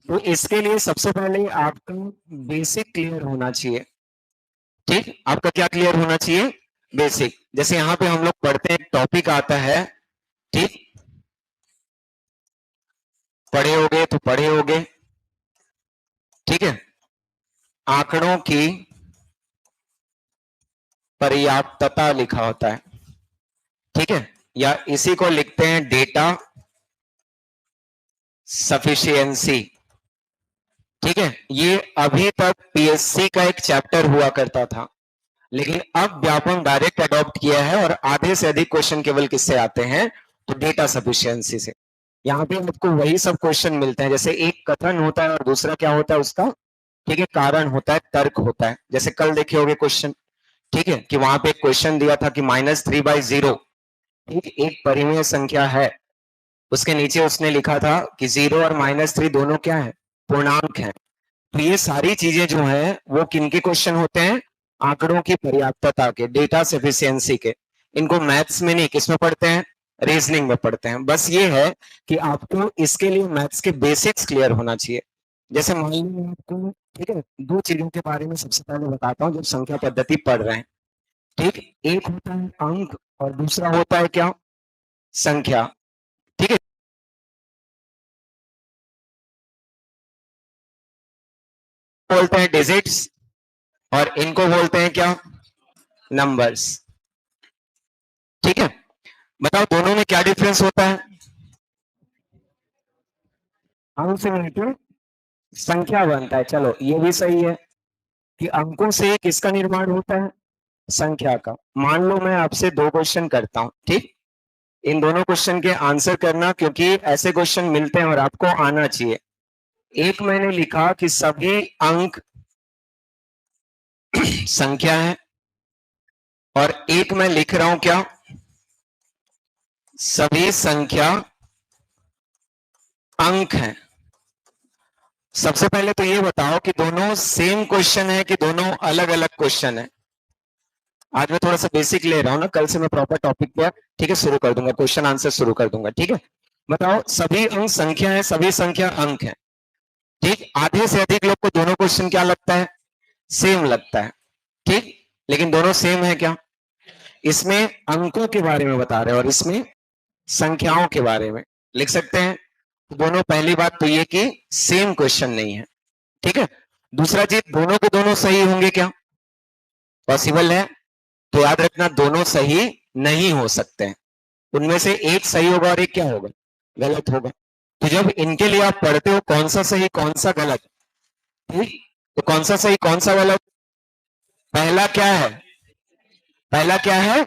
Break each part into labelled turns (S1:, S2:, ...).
S1: तो इसके लिए सबसे पहले आपका बेसिक क्लियर होना चाहिए। ठीक, आपका क्या क्लियर होना चाहिए? बेसिक। जैसे यहाँ पे हम लोग पढ़ते हैं, टॉपिक आता है, ठीक, पढ़े होगे तो पढ़े होगे, ठीक है, आंकड़ों की पर्याप्तता लिखा होता है, ठीक है, या इसी को लिखते हैं डेटा सफिशिएंसी। ठीक है, ये अभी तक पीएससी का एक चैप्टर हुआ करता था, लेकिन अब व्यापम डायरेक्ट अडॉप्ट किया है और आधे से अधिक क्वेश्चन केवल किससे आते हैं? तो डेटा सफिशिएंसी से। यहाँ पे आपको वही सब क्वेश्चन मिलते हैं, जैसे एक कथन होता है और दूसरा क्या होता है उसका? ठीक है, कारण होता है, तर्क होता है। जैसे कल देखे होंगे क्वेश्चन, ठीक है, कि वहां पे एक क्वेश्चन दिया था कि -3/0, ठीक, एक परिमेय संख्या है, उसके नीचे उसने लिखा था कि 0 और -3 दोनों क्या है? पूर्णांक है। तो ये सारी चीजें जो है वो किनके क्वेश्चन होते हैं? आंकड़ों की पर्याप्तता के, डेटा सफिशिएंसी के। इनको मैथ्स में नहीं, किसमें पढ़ते हैं? रीजनिंग में पढ़ते हैं। बस ये है कि आपको इसके लिए मैथ्स के बेसिक्स क्लियर होना चाहिए। जैसे मान लीजिए मैं आपको, ठीक है, दो चीजों के बारे में सबसे पहले बताता हूँ जब संख्या पद्धति पढ़ रहे हैं। ठीक, एक होता है अंक और दूसरा होता है क्या? संख्या। ठीक है, बोलते हैं डिजिट्स और इनको बोलते हैं क्या? नंबर्स। ठीक है, बताओ दोनों में क्या डिफरेंस होता है? अंक से मिलकर संख्या बनता है, चलो ये भी सही है कि अंकों से किसका निर्माण होता है? संख्या का। मान लो मैं आपसे दो क्वेश्चन करता हूं, ठीक, इन दोनों क्वेश्चन के आंसर करना, क्योंकि ऐसे क्वेश्चन मिलते हैं और आपको आना चाहिए। एक मैंने लिखा कि सभी अंक संख्या है, और एक मैं लिख रहा हूं क्या? सभी संख्या अंक हैं। सबसे पहले तो ये बताओ कि दोनों सेम क्वेश्चन है कि दोनों अलग अलग क्वेश्चन है? आज मैं थोड़ा सा बेसिक ले रहा हूं ना, कल से मैं प्रॉपर टॉपिक पे, ठीक है, शुरू कर दूंगा, क्वेश्चन आंसर शुरू कर दूंगा। ठीक है, बताओ सभी अंक संख्या है, सभी संख्या अंक है, ठीक, आधे से अधिक लोग को दोनों क्वेश्चन क्या लगता है? सेम लगता है, ठीक, लेकिन दोनों सेम है क्या? इसमें अंकों के बारे में बता रहे हैं और इसमें संख्याओं के बारे में लिख सकते हैं। दोनों, पहली बात तो ये कि सेम क्वेश्चन नहीं है, ठीक है। दूसरा चीज, दोनों के दोनों सही होंगे क्या? पॉसिबल है? तो याद रखना, दोनों सही नहीं हो सकते हैं, उनमें से एक सही होगा और एक क्या होगा? गलत होगा। तो जब इनके लिए आप पढ़ते हो कौन सा सही कौन सा गलत, ठीक, तो कौन सा सही कौन सा गलत? पहला क्या है? पहला क्या है?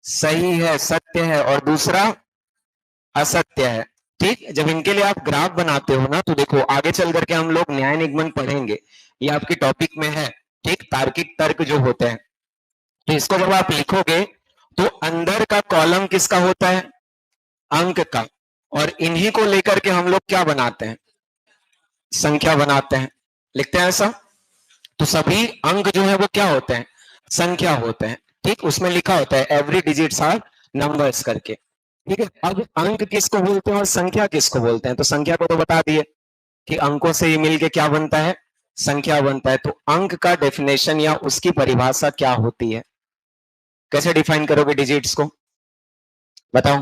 S1: सही है, सत्य है, और दूसरा असत्य है। ठीक, जब इनके लिए आप ग्राफ बनाते हो ना, तो देखो आगे चल करके हम लोग न्याय निगमन पढ़ेंगे, ये आपके टॉपिक में है, ठीक, तार्किक तर्क जो होते हैं। तो इसको जब आप लिखोगे तो अंदर का कॉलम किसका होता है? अंक का, और इन्हीं को लेकर के हम लोग क्या बनाते हैं? संख्या बनाते हैं, लिखते हैं ऐसा। तो सभी अंक जो है वो क्या होते हैं? संख्या होते हैं, ठीक, उसमें लिखा होता है एवरी डिजिट्स आर नंबर्स करके। ठीक है, अब अंक किसको बोलते हैं और संख्या किसको बोलते हैं? तो संख्या को तो बता दिए कि अंकों से ही मिलके क्या बनता है? संख्या बनता है। तो अंक का डेफिनेशन या उसकी परिभाषा क्या होती है? कैसे डिफाइन करोगे डिजिट्स को, बताओ?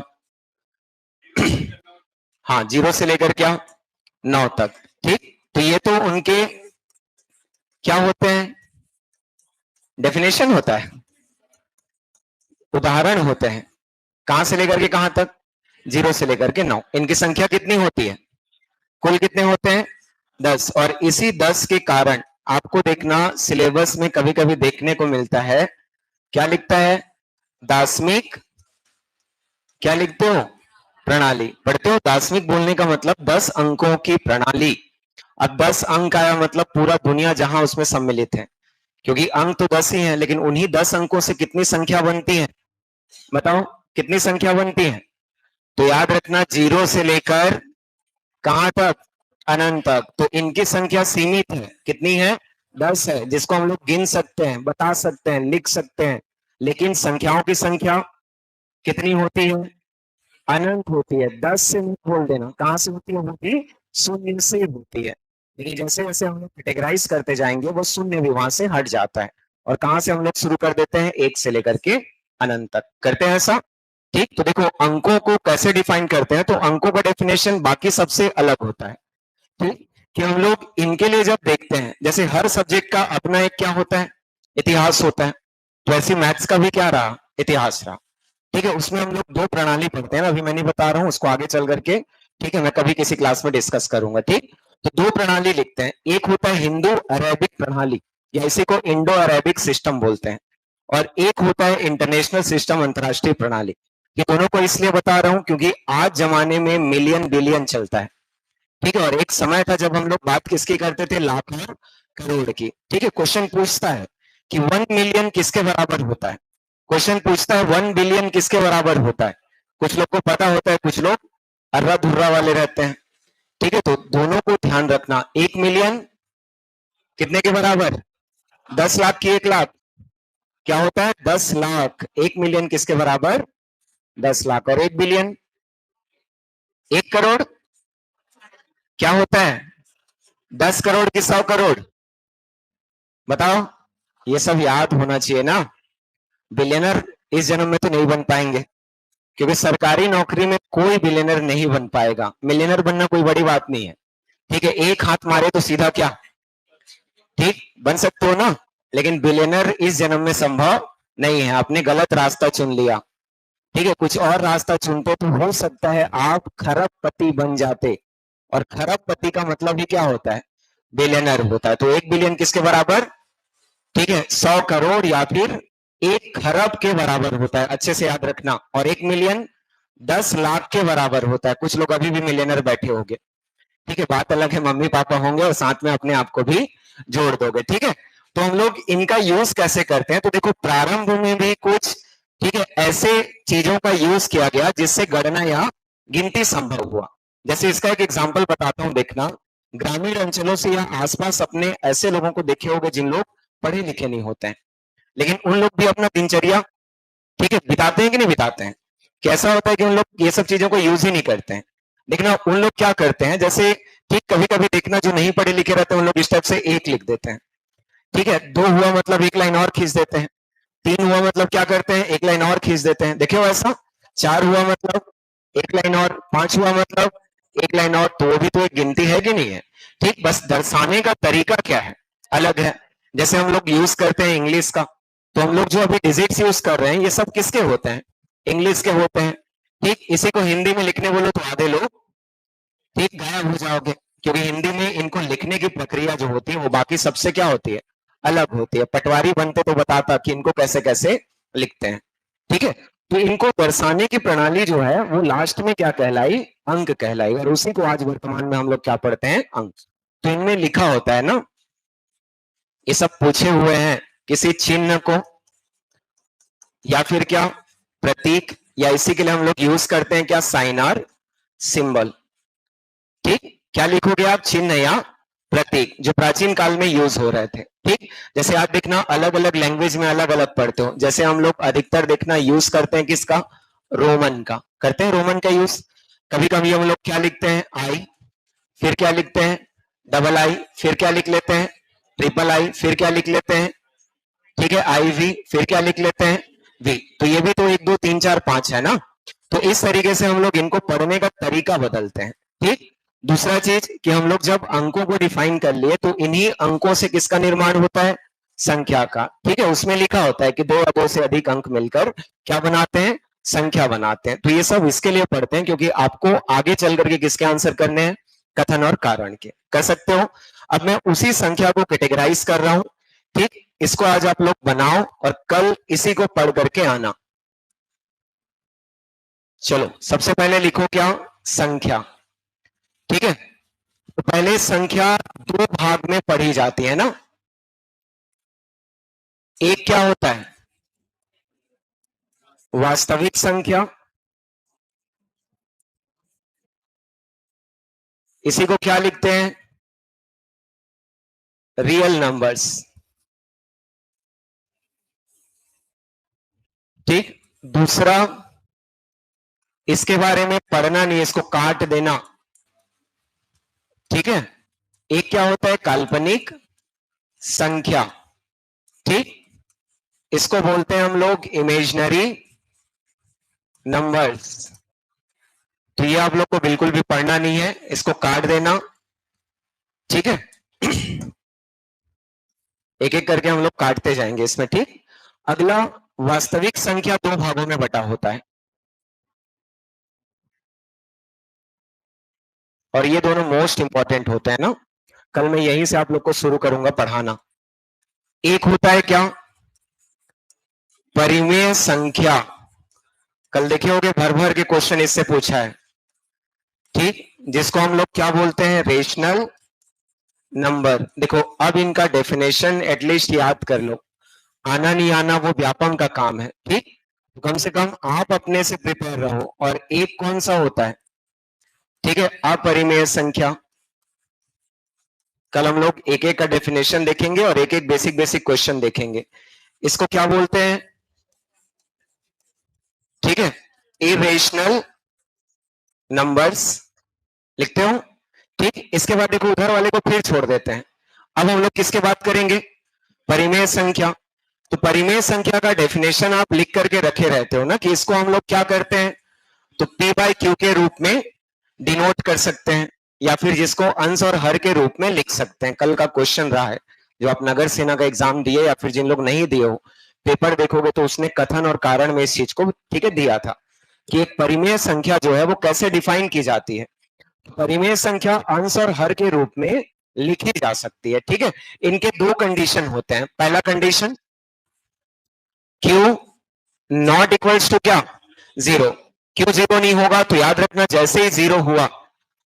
S1: हाँ, 0 से लेकर क्या? 9 तक, ठीक। तो ये तो उनके क्या होते हैं? डेफिनेशन होता है, उदाहरण होते हैं। कहां से लेकर के कहां तक? 0 से लेकर के 9। इनकी संख्या कितनी होती है? कुल कितने होते हैं? 10। और इसी 10 के कारण आपको देखना, सिलेबस में कभी कभी देखने को मिलता है, क्या लिखता है? दार्शनिक, क्या लिखते हो? प्रणाली। पढ़ते हो? दार्शनिक बोलने का मतलब 10 अंकों की प्रणाली। अब 10 अंक आया मतलब पूरा दुनिया जहां उसमें सम्मिलित है, क्योंकि अंक तो 10 ही है, लेकिन उन्हीं 10 अंकों से कितनी संख्या बनती है? बताओ, कितनी संख्या बनती है? तो याद रखना, 0 से लेकर कहां तक? अनंत तक। तो इनकी संख्या सीमित है, कितनी है? 10 है, जिसको हम लोग गिन सकते हैं, बता सकते हैं, लिख सकते हैं। लेकिन संख्याओं की संख्या कितनी होती है? अनंत होती है। 10 से नहीं खोल देना, कहां से होती है? होती शून्य से होती है, लेकिन जैसे जैसे हम लोग कैटेगराइज करते जाएंगे वो शून्य भी वहां से हट जाता है। और कहां से हम लोग शुरू कर देते हैं, एक से लेकर के अनंत तक करते हैं ऐसा। ठीक, तो देखो अंकों को कैसे डिफाइन करते हैं, तो अंकों का डेफिनेशन बाकी सबसे अलग होता है। ठीक, कि हम लोग इनके लिए जब देखते हैं, जैसे हर सब्जेक्ट का अपना एक क्या होता है, इतिहास होता है। तो ऐसे मैथ्स का भी क्या रहा, इतिहास रहा। ठीक है, उसमें हम लोग दो प्रणाली पढ़ते हैं, अभी मैं नहीं बता रहा हूं, उसको आगे चल करके ठीक है मैं कभी किसी क्लास में डिस्कस करूंगा। ठीक, तो दो प्रणाली लिखते हैं, एक होता है हिंदू अरेबिक प्रणाली या इसी को इंडो अरेबिक सिस्टम बोलते हैं, और एक होता है इंटरनेशनल सिस्टम, अंतरराष्ट्रीय प्रणाली। ये दोनों को इसलिए बता रहा हूं क्योंकि आज जमाने में मिलियन बिलियन चलता है। ठीक है, और एक समय था जब हम लोग बात किसकी करते थे, लाख और करोड़ की। ठीक है, क्वेश्चन पूछता है कि 1 मिलियन किसके बराबर होता है, क्वेश्चन पूछता है 1 बिलियन किसके बराबर होता है। कुछ लोग को पता होता है, कुछ लोग अर्रा धुर्रा वाले रहते हैं। ठीक है, तो दोनों को ध्यान रखना। 1 मिलियन कितने के बराबर, 10 लाख की 1 लाख क्या होता है, 10 लाख। 1 मिलियन किसके बराबर, 10 लाख। और 1 बिलियन, 1 करोड़ क्या होता है, 10 करोड़ की 100 करोड़। बताओ, ये सब याद होना चाहिए ना। बिलियनर इस जन्म में तो नहीं बन पाएंगे, क्योंकि सरकारी नौकरी में कोई बिलियनर नहीं बन पाएगा। मिलियनर बनना कोई बड़ी बात नहीं है। ठीक है, एक हाथ मारे तो सीधा क्या, ठीक बन सकते हो ना, लेकिन बिलियनर इस जन्म में संभव नहीं है। आपने गलत रास्ता चुन लिया। ठीक है, कुछ और रास्ता चुनते तो हो सकता है आप खरबपति बन जाते, और खरबपति का मतलब ही क्या होता है, बिलियनर होता है। तो 1 बिलियन किसके बराबर, ठीक है 100 करोड़ या फिर 1 खरब के बराबर होता है, अच्छे से याद रखना। और 1 मिलियन 10 लाख के बराबर होता है। कुछ लोग अभी भी मिलियनर बैठे होंगे। ठीक है, बात अलग है, मम्मी पापा होंगे और साथ में अपने आप को भी जोड़ दोगे। ठीक है, तो हम लोग इनका यूज कैसे करते हैं, तो देखो प्रारंभ में भी कुछ ठीक है ऐसे चीजों का यूज किया गया जिससे गणना या गिनती संभव हुआ। जैसे इसका एक एग्जाम्पल बताता हूं, देखना। ग्रामीण अंचलों से या आसपास अपने ऐसे लोगों को देखे होंगे जिन लोग पढ़े लिखे नहीं होते हैं, लेकिन उन लोग भी अपना दिनचर्या ठीक है बिताते हैं कि नहीं बिताते हैं। कैसा होता है कि उन लोग ये सब चीजों को यूज ही नहीं करते हैं। देखना उन लोग क्या करते हैं, जैसे ठीक कभी कभी देखना जो नहीं पढ़े लिखे रहते हैं उन लोग इस टाइप से एक लिख देते हैं। ठीक है, दो हुआ मतलब एक लाइन और खींच देते हैं। तीन हुआ मतलब क्या करते हैं, एक लाइन और खींच देते हैं। देखियो ऐसा, चार हुआ मतलब एक लाइन और, पांच हुआ मतलब एक लाइन और। तो वो भी तो एक गिनती है कि नहीं है। ठीक, बस दर्शाने का तरीका क्या है, अलग है। जैसे हम लोग यूज करते हैं इंग्लिश का, तो हम लोग जो अभी डिजिट्स यूज कर रहे हैं ये सब किसके होते हैं, इंग्लिश के होते हैं। ठीक, इसी को हिंदी में लिखने बोलो तो आधे लोग ठीक गायब हो जाओगे, क्योंकि हिंदी में इनको लिखने की प्रक्रिया जो होती है वो बाकी सबसे क्या होती है, अलग होती है। पटवारी बनते तो बताता कि इनको कैसे कैसे लिखते हैं। ठीक है, तो इनको दर्शाने की प्रणाली जो है वो लास्ट में क्या कहलाई, अंक कहलाई, और उसी को आज वर्तमान में हम लोग क्या पढ़ते हैं, अंक। तो इनमें लिखा होता है ना, ये सब पूछे हुए हैं किसी चिन्ह को या फिर क्या प्रतीक, या इसी के लिए हम लोग यूज करते हैं क्या, साइन और सिंबल। ठीक, क्या लिखोगे आप, चिन्ह या प्रतीक, जो प्राचीन काल में यूज हो रहे थे। ठीक, जैसे आप देखना अलग अलग लैंग्वेज में अलग अलग पढ़ते हो। जैसे हम लोग अधिकतर देखना यूज करते हैं किसका, रोमन का करते हैं, रोमन का यूज। कभी कभी हम लोग क्या लिखते हैं, आई, फिर क्या लिखते हैं, डबल आई, फिर क्या लिख लेते हैं, ट्रिपल आई, फिर क्या लिख लेते हैं, ठीक है आई वी, फिर क्या लिख लेते हैं, वी। तो ये भी तो 1 2 3 4 5 है ना। तो इस तरीके से हम लोग इनको पढ़ने का तरीका बदलते हैं। ठीक, दूसरा चीज कि हम लोग जब अंकों को डिफाइन कर लिए तो इन्हीं अंकों से किसका निर्माण होता है, संख्या का। ठीक है, उसमें लिखा होता है कि दो या दो से अधिक अंक मिलकर क्या बनाते हैं, संख्या बनाते हैं। तो ये सब इसके लिए पढ़ते हैं क्योंकि आपको आगे चल करके किसके आंसर करने हैं, कथन और कारण के कर सकते हो। अब मैं उसी संख्या को कैटेगराइज कर रहा हूं। ठीक, इसको आज आप लोग बनाओ और कल इसी को पढ़ करके आना। चलो सबसे पहले लिखो क्या, संख्या। ठीक है, तो पहले संख्या दो भाग में पढ़ी जाती है ना। एक क्या होता है, वास्तविक संख्या, इसी को क्या लिखते हैं, रियल नंबर्स। ठीक, दूसरा इसके बारे में पढ़ना नहीं, इसको काट देना, ठीक है, एक क्या होता है काल्पनिक संख्या, ठीक, इसको बोलते हैं हम लोग इमेजिनरी नंबर्स। तो ये आप लोग को बिल्कुल भी पढ़ना नहीं है, इसको काट देना, ठीक है। एक एक करके हम लोग काटते जाएंगे इसमें, ठीक। अगला, वास्तविक संख्या दो भागों में बटा होता है, और ये दोनों मोस्ट इंपॉर्टेंट होते हैं ना, कल मैं यहीं से आप लोग को शुरू करूंगा पढ़ाना। एक होता है क्या, परिमेय संख्या, कल देखे होंगे भर भर के क्वेश्चन इससे पूछा है, ठीक, जिसको हम लोग क्या बोलते हैं, रेशनल नंबर। देखो अब इनका डेफिनेशन एटलीस्ट याद कर लो, आना नहीं आना वो व्यापम का काम है, ठीक। तो कम से कम आप अपने से प्रिपेयर रहो। और एक कौन सा होता है, ठीक है, अपरिमेय संख्या। कल हम लोग एक एक का डेफिनेशन देखेंगे और एक एक बेसिक बेसिक क्वेश्चन देखेंगे। इसको क्या बोलते हैं, ठीक है, इरेशनल नंबर्स लिखते हो, ठीक। इसके बाद देखो उधर वाले को फिर छोड़ देते हैं। अब हम लोग किसके बात करेंगे, परिमेय संख्या। तो परिमेय संख्या का डेफिनेशन आप लिख करके रखे रहते हो ना, कि इसको हम लोग क्या करते हैं, तो P बाई क्यू के रूप में डिनोट कर सकते हैं, या फिर जिसको अंश और हर के रूप में लिख सकते हैं। कल का क्वेश्चन रहा है, जो आप नगर सेना का एग्जाम दिए या फिर जिन लोग नहीं दिए हो, पेपर देखोगे तो उसने कथन और कारण में इस चीज को, ठीक है, दिया था कि एक परिमेय संख्या जो है वो कैसे डिफाइन की जाती है। परिमेय संख्या अंश और हर के रूप में लिखी जा सकती है, ठीक है। इनके दो कंडीशन होते हैं। पहला condition, Q not equals to क्या, जीरो। क्यू जीरो नहीं होगा तो याद रखना, जैसे ही जीरो हुआ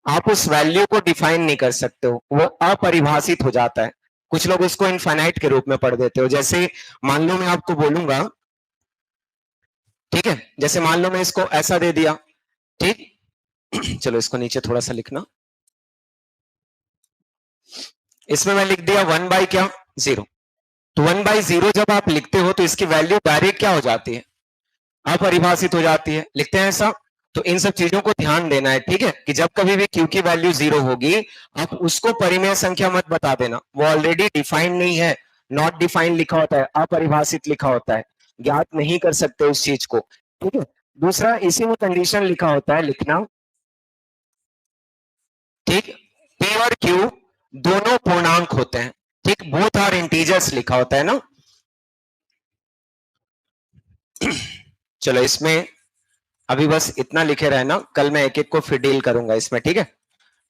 S1: आप उस वैल्यू को डिफाइन नहीं कर सकते हो, वो अपरिभाषित हो जाता है। कुछ लोग उसको इनफाइनाइट के रूप में पढ़ देते हो। जैसे मान लो मैं आपको बोलूंगा, ठीक है, जैसे मान लो मैं इसको ऐसा दे दिया, ठीक, चलो इसको नीचे थोड़ा सा लिखना, इसमें मैं लिख दिया वन बाई क्या, जीरो। तो वन बाई जीरो जब आप लिखते हो तो इसकी वैल्यू डायरेक्ट क्या हो जाती है, अपरिभाषित हो जाती है, लिखते हैं ऐसा। तो इन सब चीजों को ध्यान देना है, ठीक है, कि जब कभी भी क्यू की वैल्यू जीरो होगी, आप उसको परिमेय संख्या मत बता देना, वो ऑलरेडी डिफाइंड नहीं है, नॉट डिफाइंड लिखा होता है, अपरिभाषित लिखा होता है, ज्ञात नहीं कर सकते उस चीज को, ठीक है। दूसरा, इसी में कंडीशन लिखा होता है, लिखना, ठीक, पी और क्यू दोनों पूर्णांक होते हैं, ठीक, बोथ आर इंटीजर्स लिखा होता है ना। चलो इसमें अभी बस इतना लिखे रहना, कल मैं एक एक को फिर डील करूंगा इसमें, ठीक है।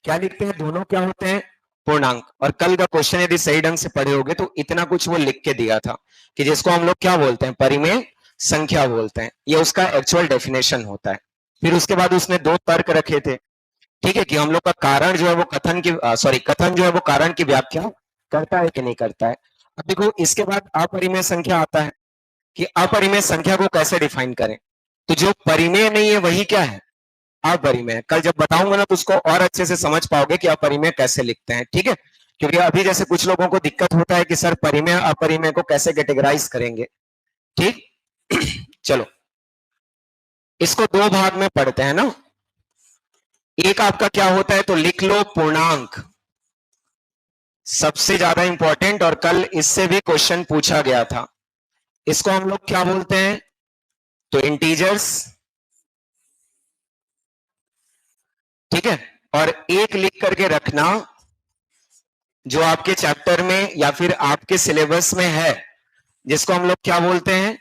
S1: क्या लिखते हैं, दोनों क्या होते हैं, पूर्णांक। और कल का क्वेश्चन यदि सही ढंग से पढ़े होगे तो इतना कुछ वो लिख के दिया था, कि जिसको हम लोग क्या बोलते हैं, परिमेय संख्या बोलते हैं। ये उसका एक्चुअल डेफिनेशन होता है। फिर उसके बाद उसने दो तर्क रखे थे, ठीक है, कि हम लोग का कारण जो है वो कथन की, सॉरी, कथन जो है वो कारण की व्याख्या करता है कि नहीं करता है। अब देखो इसके बाद अपरिमेय संख्या आता है, कि अपरिमेय संख्या को कैसे डिफाइन करें। तो जो परिमेय नहीं है वही क्या है, अपरिमेय। कल जब बताऊंगा ना तो उसको और अच्छे से समझ पाओगे कि अपरिमेय कैसे लिखते हैं, ठीक है। क्योंकि अभी जैसे कुछ लोगों को दिक्कत होता है कि सर परिमेय अपरिमेय को कैसे कैटेगराइज करेंगे, ठीक। चलो इसको दो भाग में पढ़ते हैं ना। एक आपका क्या होता है, तो लिख लो पूर्णांक, सबसे ज्यादा इंपॉर्टेंट, और कल इससे भी क्वेश्चन पूछा गया था। इसको हम लोग क्या बोलते हैं, तो इंटीजर्स, ठीक है। और एक लिख करके रखना जो आपके चैप्टर में या फिर आपके सिलेबस में है, जिसको हम लोग क्या बोलते हैं,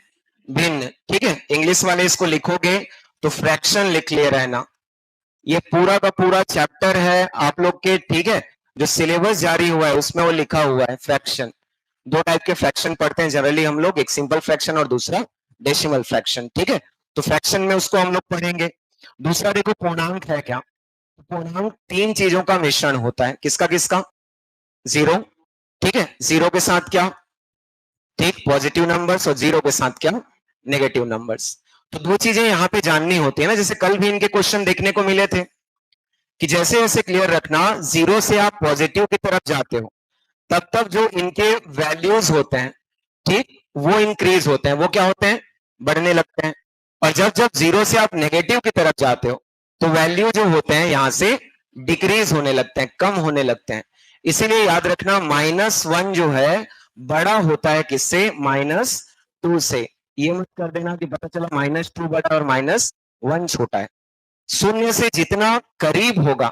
S1: भिन्न, ठीक है। इंग्लिश वाले इसको लिखोगे तो फ्रैक्शन लिख लिए रहना। ये पूरा का पूरा चैप्टर है आप लोग के, ठीक है, जो सिलेबस जारी हुआ है उसमें वो लिखा हुआ है फ्रैक्शन। दो टाइप के फ्रैक्शन पढ़ते हैं जनरली हम लोग, एक सिंपल फ्रैक्शन और दूसरा डेसिमल फ्रैक्शन, ठीक है। तो फ्रैक्शन में उसको हम लोग पढ़ेंगे। दूसरा देखो पूर्णांक है क्या, पूर्णांक तीन चीजों का मिश्रण होता है, किसका किसका, जीरो, ठीक है, जीरो के साथ क्या, ठीक, पॉजिटिव नंबर्स, और जीरो के साथ क्या, नेगेटिव नंबर्स। तो दो चीजें यहां पे जाननी होती है ना, जैसे कल भी इनके क्वेश्चन देखने को मिले थे, कि जैसे जैसे क्लियर रखना, जीरो से आप पॉजिटिव की तरफ जाते हो तब तक जो इनके वैल्यूज होते हैं, ठीक, वो इंक्रीज होते हैं, वो क्या होते हैं, बढ़ने लगते हैं। और जब जब जीरो से आप नेगेटिव की तरफ जाते हो तो वैल्यू जो होते हैं यहां से डिक्रीज होने लगते हैं, कम होने लगते हैं। इसीलिए याद रखना -1 जो है बड़ा होता है किससे? -2 से। ये मत कर देना कि पता चला -2 बड़ा और -1 छोटा है। शून्य से जितना करीब होगा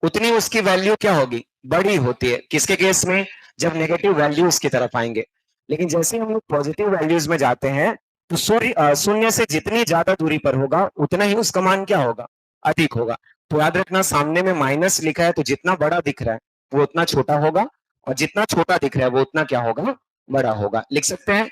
S1: उतनी उसकी वैल्यू क्या होगी? बड़ी होती है। किसके केस में? जब नेगेटिव वैल्यूज की तरफ आएंगे। लेकिन जैसे हम लोग पॉजिटिव वैल्यूज में जाते हैं तो शून्य से जितनी ज्यादा दूरी पर होगा उतना ही उसका मान क्या होगा? अधिक होगा। तो याद रखना सामने में माइनस लिखा है तो जितना बड़ा दिख रहा है वो उतना छोटा होगा, और जितना छोटा दिख रहा है वो उतना क्या होगा? बड़ा होगा। लिख सकते हैं।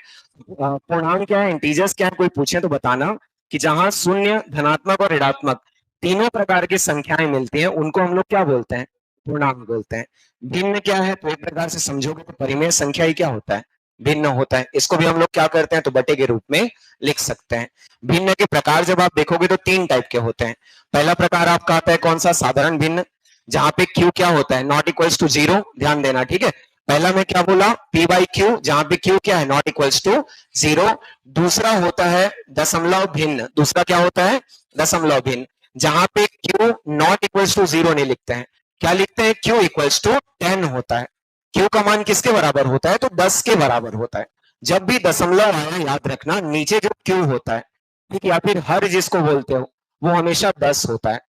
S1: पूर्णांक क्या है, इंटीजर्स क्या है, कोई पूछे तो बताना कि जहां शून्य, धनात्मक और ऋणात्मक तीनों प्रकार की संख्याएं मिलती हैं उनको हम लोग क्या बोलते हैं? पूर्णांक बोलते हैं। भिन्न क्या है? तो एक प्रकार से समझोगे तो परिमेय संख्या ही क्या होता है? भिन्न होता है। इसको भी हम लोग क्या करते हैं? तो बटे के रूप में लिख सकते हैं। भिन्न के प्रकार जब आप देखोगे तो 3 टाइप के होते हैं। पहला प्रकार आपका आता है कौन सा? साधारण भिन्न, जहां पे q क्या होता है? Not equals to 0। ध्यान देना, ठीक है। पहला मैं क्या बोला? p बाई क्यू, जहां पे q क्या है? Not equals to 0। दूसरा होता है दशमलव भिन्न। दूसरा क्या होता है? दशमलव भिन्न, जहां पे q नॉट इक्वल्स टू 0 नहीं लिखते हैं। क्या लिखते हैं? q इक्वल्स टू 10 होता है। q का मान किसके बराबर होता है? तो 10 के बराबर होता है। जब भी दशमलव आया याद रखना नीचे जो q होता है, ठीक, या फिर हर जिसको बोलते हो, वो हमेशा 10 होता है।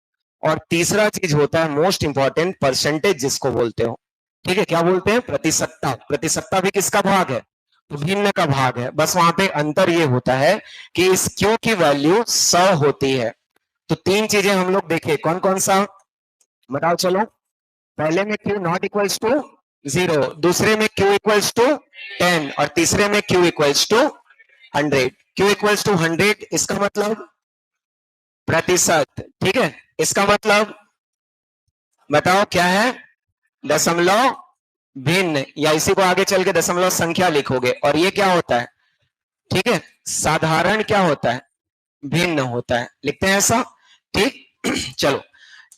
S1: और तीसरा चीज होता है मोस्ट इंपॉर्टेंट, परसेंटेज जिसको बोलते हो, ठीक है। क्या बोलते हैं? प्रतिशतता। प्रतिशतता भी किसका भाग है? तो भिन्न का भाग है। बस वहां पे अंतर ये होता है कि इस q की वैल्यू 100 होती है। तो 3 चीजें हम लोग देखे, कौन कौन सा बताओ चलो। पहले में q नॉट इक्वल्स टू 0, दूसरे में q इक्वल्स टू 10, और तीसरे में q equals to 100। q equals to 100 इसका मतलब प्रतिशत, ठीक है। इसका मतलब बताओ क्या है? दशमलव भिन्न, या इसी को आगे चल के दशमलव संख्या लिखोगे। और ये क्या होता है? ठीक है, साधारण क्या होता है? भिन्न होता है। लिखते हैं ऐसा, ठीक। चलो,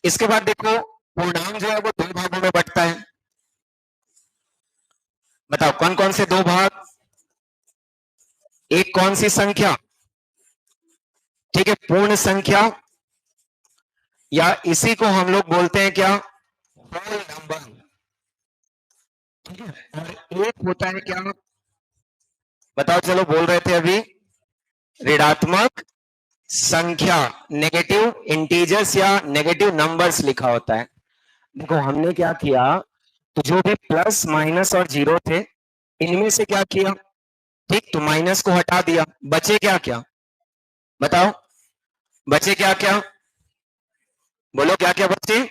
S1: इसके बाद देखो पूर्णांक जो है वो 2 भागों में बंटता है। बताओ कौन कौन से 2 भाग? एक कौन सी संख्या? ठीक है, पूर्ण संख्या, या इसी को हम लोग बोलते हैं क्या? होल नंबर, ठीक है। और एक होता है क्या? बताओ चलो, बोल रहे थे अभी, ऋणात्मक संख्या, नेगेटिव इंटीजर्स या नेगेटिव नंबर्स लिखा होता है। देखो हमने क्या किया, तो जो भी प्लस माइनस और जीरो थे इनमें से क्या किया? ठीक, तो माइनस को हटा दिया, बचे क्या क्या? बताओ, बचे क्या क्या? बोलो क्या क्या बचे?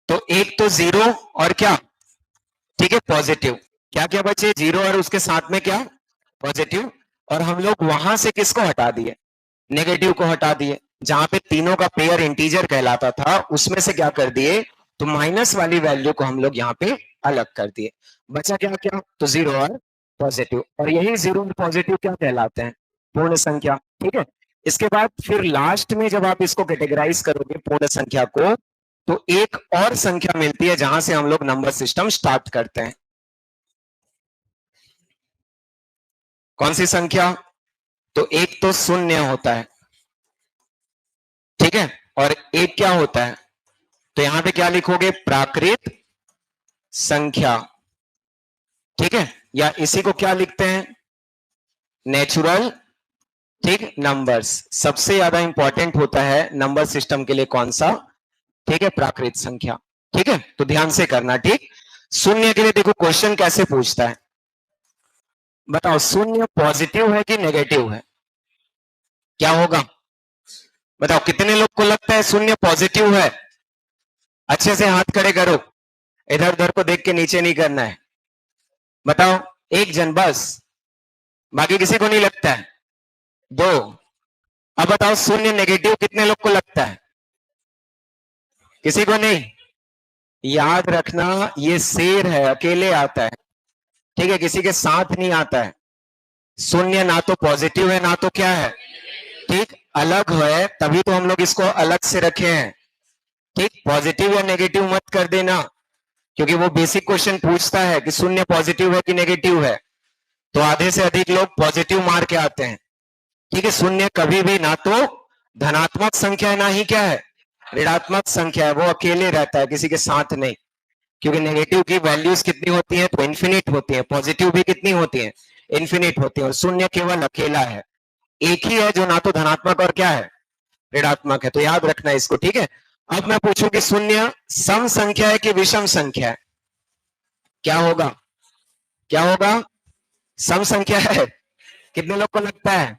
S1: तो एक तो जीरो, और क्या? ठीक है, पॉजिटिव। क्या क्या बचे? जीरो और उसके साथ में क्या? पॉजिटिव। और हम लोग वहां से किसको हटा दिए? नेगेटिव को हटा दिए। जहां पे तीनों का पेयर इंटीजर कहलाता था उसमें से क्या कर दिए? तो माइनस वाली वैल्यू को हम लोग यहाँ पे अलग कर दिए। बचा क्या क्या? तो जीरो और पॉजिटिव। और यही जीरो और पॉजिटिव क्या कहलाते हैं? पूर्ण संख्या, ठीक है। इसके बाद फिर लास्ट में जब आप इसको कैटेगराइज करोगे पूर्ण संख्या को, तो एक और संख्या मिलती है जहां से हम लोग नंबर सिस्टम स्टार्ट करते हैं। कौन सी संख्या? तो एक तो शून्य होता है, ठीक है, और एक क्या होता है? तो यहां पे क्या लिखोगे? प्राकृत संख्या, ठीक है। या इसी को क्या लिखते हैं? नेचुरल, ठीक, नंबर्स। सबसे ज्यादा इंपॉर्टेंट होता है नंबर सिस्टम के लिए कौन सा? ठीक है, प्राकृत संख्या, ठीक है। तो ध्यान से करना, ठीक। शून्य के लिए देखो क्वेश्चन कैसे पूछता है, बताओ शून्य पॉजिटिव है कि नेगेटिव है? क्या होगा? बताओ कितने लोग को लगता है शून्य पॉजिटिव है? अच्छे से हाथ खड़े करो, इधर उधर को देख के नीचे नहीं करना है। बताओ, एक जन बस, बाकी किसी को नहीं लगता है? 2। अब बताओ शून्य नेगेटिव कितने लोग को लगता है? किसी को नहीं। याद रखना ये शेर है, अकेले आता है, ठीक है, किसी के साथ नहीं आता है। शून्य ना तो पॉजिटिव है ना तो क्या है, ठीक, अलग है, तभी तो हम लोग इसको अलग से रखे हैं। ठीक, पॉजिटिव या नेगेटिव मत कर देना, क्योंकि वो बेसिक क्वेश्चन पूछता है कि शून्य पॉजिटिव है कि नेगेटिव है, तो आधे से अधिक लोग पॉजिटिव मार के आते हैं। ठीक है, शून्य कभी भी ना तो धनात्मक संख्या है ना ही क्या है, ऋणात्मक संख्या है वो अकेले रहता है, किसी के साथ नहीं, क्योंकि नेगेटिव की वैल्यूज कितनी होती है तो इन्फिनिट होती है, पॉजिटिव भी कितनी होती है इन्फिनिट होती है, और शून्य केवल अकेला है, एक ही है जो ना तो धनात्मक और क्या है ऋणात्मक है, तो याद रखना इसको, ठीक है। अब मैं पूछूं कि शून्य सम संख्या है कि विषम संख्या है, क्या होगा, क्या होगा, सम संख्या है, कितने लोग को लगता है,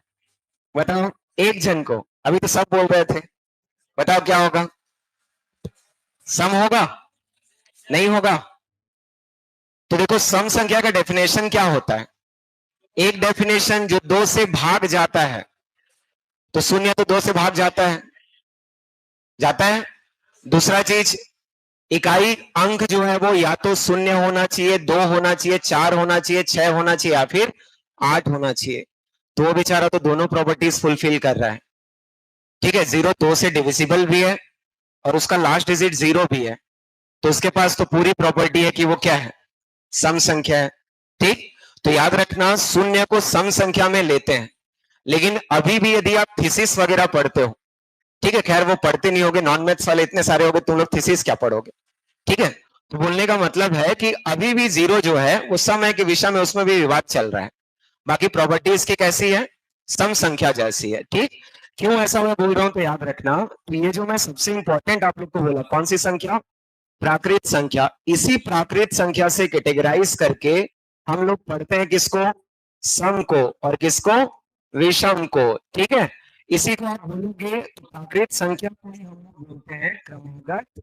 S1: बताओ, एक जन को, अभी तो सब बोल रहे थे, बताओ क्या होगा, सम होगा, नहीं होगा। तो देखो सम संख्या का डेफिनेशन क्या होता है, एक डेफिनेशन जो दो से भाग जाता है, तो शून्य तो दो से भाग जाता है, जाता है। दूसरा चीज, इकाई अंक जो है वो या तो शून्य होना चाहिए, दो होना चाहिए, चार होना चाहिए, छह होना चाहिए, या फिर आठ होना चाहिए, तो वो बेचारा तो दोनों प्रॉपर्टीज फुलफिल कर रहा है, ठीक है। जीरो दो से डिविजिबल भी है और उसका लास्ट डिजिट जीरो भी है, तो उसके पास तो पूरी प्रॉपर्टी है कि वो क्या है, सम संख्या है, ठीक। तो याद रखना शून्य को सम संख्या में लेते हैं, लेकिन अभी भी यदि आप थीसिस वगैरह पढ़ते हो, ठीक है, खैर वो पढ़ते नहीं होगे, नॉन मैथ्स वाले इतने सारे होगे, तुम लोग थीसिस क्या पढ़ोगे, ठीक है। तो बोलने का मतलब है कि अभी भी जीरो जो है उस समय के विषय में उसमें भी विवाद चल रहा है, बाकी प्रॉपर्टीज की कैसी है, सम संख्या जैसी है, ठीक। क्यों ऐसा मैं बोल रहा हूं तो याद रखना, तो ये जो मैं सबसे इंपॉर्टेंट आप लोग को बोला, कौन सी संख्या, प्राकृत संख्या, इसी प्राकृत संख्या से कैटेगराइज करके हम लोग पढ़ते हैं किसको, सम को, और किसको, विषम को, ठीक है। इसी को आप बोलोगे तो प्राकृत संख्या को ही हम लोग बोलते हैं क्रमागत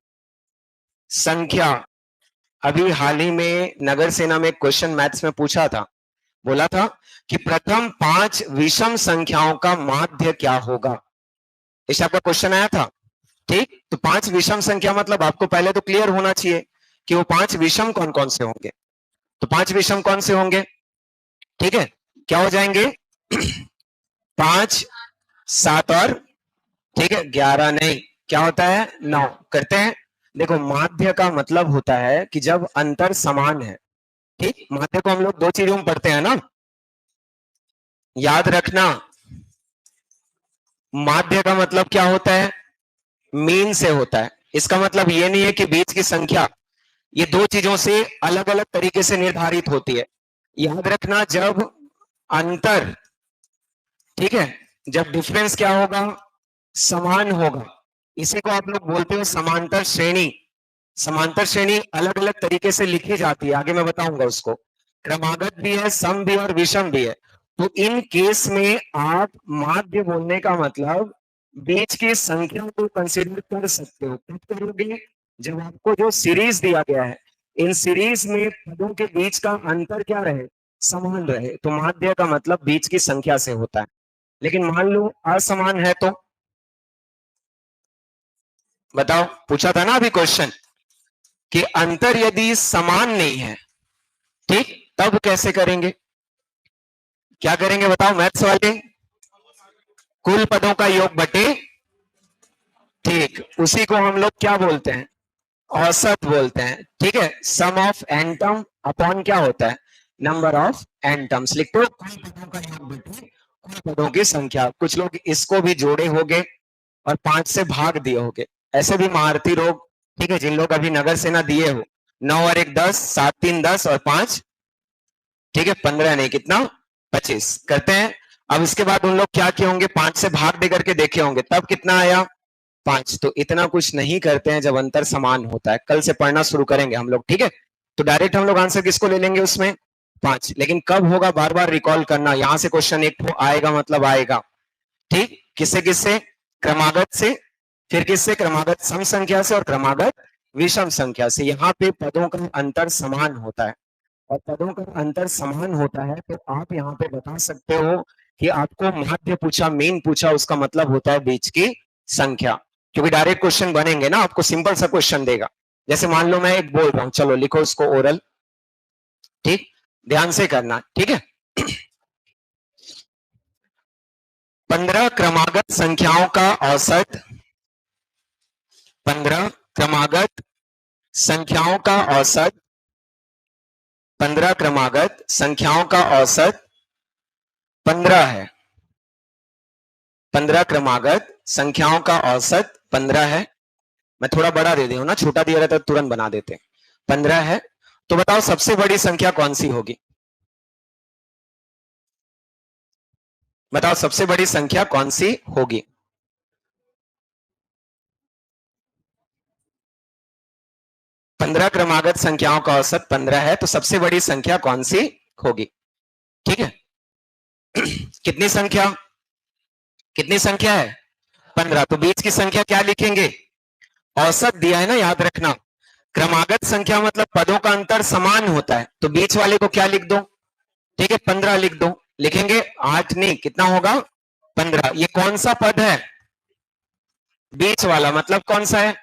S1: संख्या। अभी हाल ही में नगर सेना में क्वेश्चन मैथ्स में पूछा था, बोला था कि प्रथम पांच विषम संख्याओं का माध्य क्या होगा, इस आपका क्वेश्चन आया था, ठीक। तो पांच विषम संख्या मतलब आपको पहले तो क्लियर होना चाहिए कि वो पांच विषम कौन कौन से होंगे, तो पांच विषम कौन से होंगे, ठीक है, क्या हो जाएंगे, पांच, सात और, ठीक है, 11 नहीं, क्या होता है, 9 करते हैं। देखो माध्य का मतलब होता है कि जब अंतर समान है, ठीक, माध्य को हम लोग दो चीजों में पढ़ते हैं ना, याद रखना, माध्य का मतलब क्या होता है, मीन से होता है, इसका मतलब ये नहीं है कि बीच की संख्या, ये दो चीजों से अलग अलग तरीके से निर्धारित होती है, याद रखना जब अंतर, ठीक है, जब डिफरेंस क्या होगा, समान होगा, इसी को आप लोग बोलते हो समांतर श्रेणी। समांतर श्रेणी अलग अलग तरीके से लिखी जाती है, आगे मैं बताऊंगा उसको, क्रमागत भी है, सम भी और विषम भी है। तो इन केस में आप माध्य बोलने का मतलब बीच की संख्या को कंसिडर कर सकते हो, कब करोगे, जब आपको जो सीरीज दिया गया है, इन सीरीज में पदों के बीच का अंतर क्या रहे, समान रहे, तो माध्य का मतलब बीच की संख्या से होता है। लेकिन मान लो असमान है तो बताओ, पूछा था ना अभी क्वेश्चन कि अंतर यदि समान नहीं है, ठीक, तब कैसे करेंगे, क्या करेंगे बताओ मैथ्स वाले, कुल पदों का योग बटे, ठीक, उसी को हम लोग क्या बोलते हैं, औसत बोलते हैं, ठीक है। सम ऑफ एंटम अपॉन क्या होता है, नंबर ऑफ एंटम्स, लिखते हो कुल पदों का योग बटे कुल पदों की संख्या, कुछ लोग इसको भी जोड़े होंगे और 5 से भाग दिए होंगे, ऐसे भी महारथी लोग, ठीक है, जिन लोग अभी नगर सेना दिए हो, 9 और 1 10, 7 3 10 और 5, ठीक है, 15 नहीं कितना, 25 करते हैं। अब इसके बाद उन लोग क्या किए होंगे, 5 से भाग दे करके देखे होंगे, तब कितना आया, 5। तो इतना कुछ नहीं करते हैं जब अंतर समान होता है, कल से पढ़ना शुरू करेंगे हम लोग, ठीक है। तो डायरेक्ट हम लोग आंसर किसको ले लेंगे उसमें, 5, लेकिन कब होगा बार बार रिकॉल करना, यहां से क्वेश्चन एक तो आएगा मतलब आएगा, ठीक, किससे किससे, क्रमागत से, फिर किससे, क्रमागत सम संख्या से और क्रमागत विषम संख्या से, यहाँ पे पदों का अंतर समान होता है, और पदों का अंतर समान होता है तो आप यहाँ पे बता सकते हो कि आपको माध्य पूछा, मीन पूछा, उसका मतलब होता है बीच की संख्या, क्योंकि डायरेक्ट क्वेश्चन बनेंगे ना, आपको सिंपल सा क्वेश्चन देगा, जैसे मान लो मैं एक बोल रहा हूं, चलो लिखो उसको ओरल, ठीक, ध्यान से करना, ठीक है। 15 क्रमागत संख्याओं का औसत, 15 क्रमागत संख्याओं का औसत, 15 क्रमागत संख्याओं का औसत 15 है, 15 क्रमागत संख्याओं का औसत 15 है, मैं थोड़ा बड़ा दे दिया हूं ना, छोटा दिया रहता तो तुरंत बना देते। 15 है, तो बताओ सबसे बड़ी संख्या कौन सी होगी? बताओ सबसे बड़ी संख्या कौन सी होगी? 15 क्रमागत संख्याओं का औसत 15 है, तो सबसे बड़ी संख्या कौन सी होगी? ठीक है। कितनी संख्या, कितनी संख्या है? 15। तो बीच की संख्या क्या लिखेंगे? औसत दिया है ना, याद रखना। क्रमागत संख्या मतलब पदों का अंतर समान होता है, तो बीच वाले को क्या लिख दो? ठीक है, 15 लिख दो। लिखेंगे 8 नहीं, कितना होगा? 15। ये कौन सा पद है? बीच वाला, मतलब कौन सा है?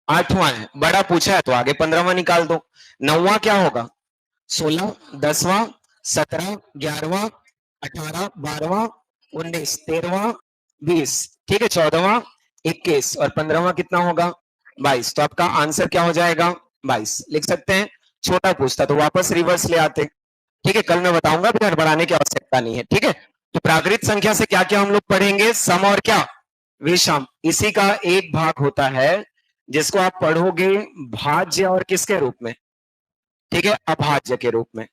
S1: 8वां है। बड़ा पूछा है तो आगे 15वां निकाल दो। 9वां क्या होगा? 16, 10वां, 17, 11वां, 18, 12वां, 19, 13वां, 20, ठीक है, 14वां, 21 और 15वां कितना होगा? 22। तो आपका आंसर क्या हो जाएगा? 22 लिख सकते हैं। छोटा पूछता तो वापस रिवर्स ले आते। ठीक है, कल मैं बताऊंगा, फिर हड़बड़ाने की आवश्यकता नहीं है। ठीक है, तो प्राकृत संख्या से क्या क्या हम लोग पढ़ेंगे? सम और क्या? विषम। इसी का एक भाग होता है जिसको आप पढ़ोगे भाज्य और किसके रूप में? ठीक है, अभाज्य के रूप में।